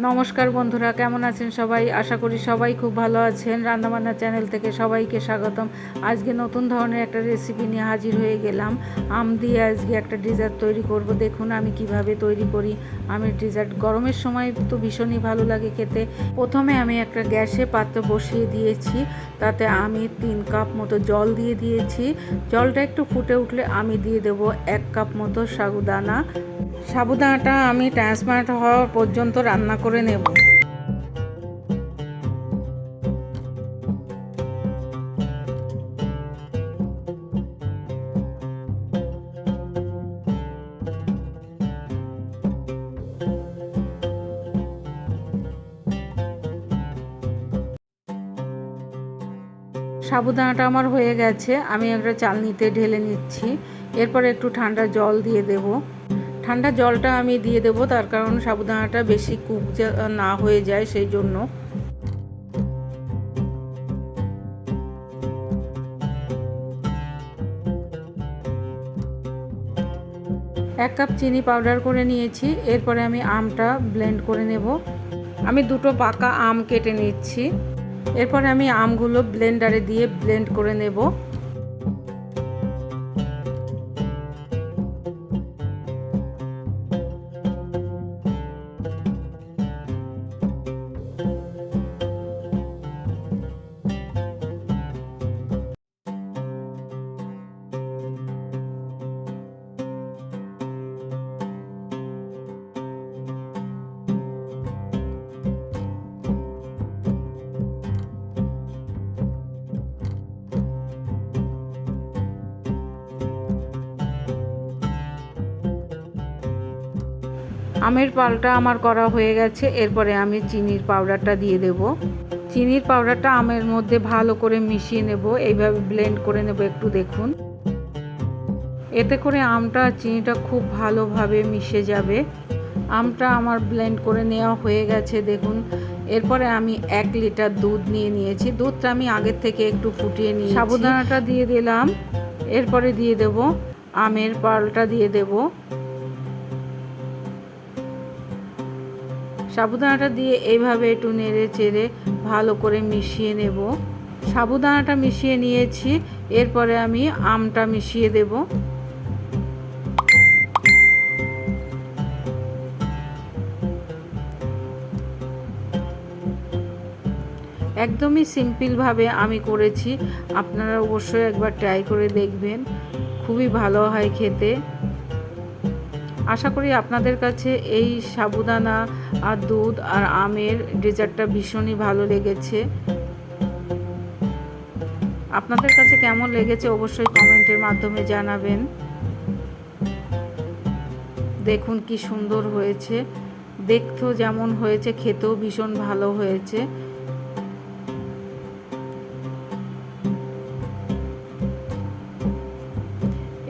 নমস্কার বন্ধুরা, কেমন আছেন সবাই? আশা করি সবাই খুব ভালো আছেন। রান্নাবান্না চ্যানেল থেকে সবাইকে স্বাগতম। আজকে নতুন ধরনের একটা রেসিপি নিয়ে হাজির হয়ে গেলাম। আম দিয়ে আজকে একটা ডেজার্ট তৈরি করব। দেখুন আমি কিভাবে তৈরি করি আমের ডেজার্ট। গরমের সময় তো ভীষণই ভালো লাগে খেতে। প্রথমে আমি একটা গ্যাসে পাত্র বসিয়ে দিয়েছি, তাতে আমি 3 কাপ মতো জল দিয়ে দিয়েছি। জলটা একটু ফুটে উঠলে আমি দিয়ে দেবো 1 কাপ মতো সাবুদানা। সাবুদানাটা আমি ট্রান্সপারেন্ট হওয়া পর্যন্ত রান্না করে নেব। সাবুদানাটা আমার হয়ে গেছে, আমি একটা চালনিতে ঢেলে নিচ্ছি। এরপর একটু ঠান্ডা জল দিয়ে দেব। ঠান্ডা জলটা আমি দিয়ে দেব তার কারণ সাবুদানাটা বেশি কুক না হয়ে যায়, সেই জন্য। এক কাপ চিনি পাউডার করে নিয়েছি। এরপরে আমি আমটা ব্লেন্ড করে নেব। আমি 2টো পাকা আম কেটে নিচ্ছি। এরপরে আমি আমগুলো ব্লেন্ডারে দিয়ে ব্লেন্ড করে নেব। আমের পালটা আমার করা হয়ে গেছে। এরপরে আমি চিনির পাউডারটা দিয়ে দেব। চিনির পাউডারটা আমের মধ্যে ভালো করে মিশিয়ে নেব। এইভাবে ব্লেন্ড করে নেব একটু, দেখুন। এতে করে আমটা আর চিনিটা খুব ভালোভাবে মিশে যাবে। আমটা আমার ব্লেন্ড করে নেওয়া হয়ে গেছে, দেখুন। এরপরে আমি 1 লিটার দুধ নিয়েছি। দুধটা আমি আগের থেকে একটু ফুটিয়ে নিয়েছি। সাবুদানাটা দিয়ে দিলাম। এরপরে দিয়ে দেব আমের পালটা দিয়ে দেব। সাবুদানাটা দিয়ে এইভাবে একটু নেড়ে চেড়ে ভালো করে মিশিয়ে নেব। সাবুদানাটা মিশিয়ে নিয়েছি। এরপরে আমি আমটা মিশিয়ে দেব। একদমই সিম্পলভাবে আমি করেছি। আপনারা অবশ্যই একবার ট্রাই করে দেখবেন, খুবই ভালো হয় খেতে। আশা করি আপনাদের কাছে এই সাবুদানা আর দুধ আর আমের ডেজার্টটা ভীষণই ভালো লেগেছে। আপনাদের কাছে কেমন লেগেছে অবশ্যই কমেন্টের মাধ্যমে জানাবেন। দেখুন কি সুন্দর হয়েছে, দেখতেও যেমন হয়েছে খেতেও ভীষণ ভালো হয়েছে।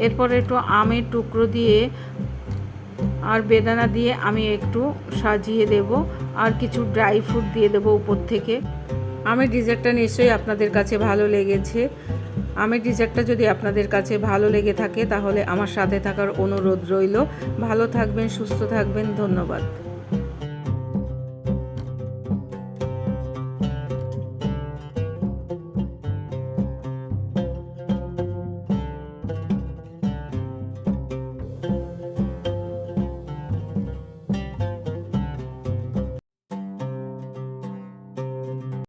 এরপর একটু আমের টুকরো দিয়ে আর বেদানা দিয়ে আমি একটু সাজিয়ে দেব, আর কিছু ড্রাই ফ্রুট দিয়ে দেব উপর থেকে। আমের ডেজার্টটা নিশ্চয়ই আপনাদের কাছে ভালো লেগেছে। আমের ডেজার্টটা যদি আপনাদের কাছে ভালো লেগে থাকে তাহলে আমার সাথে থাকার অনুরোধ রইল। ভালো থাকবেন, সুস্থ থাকবেন। ধন্যবাদ।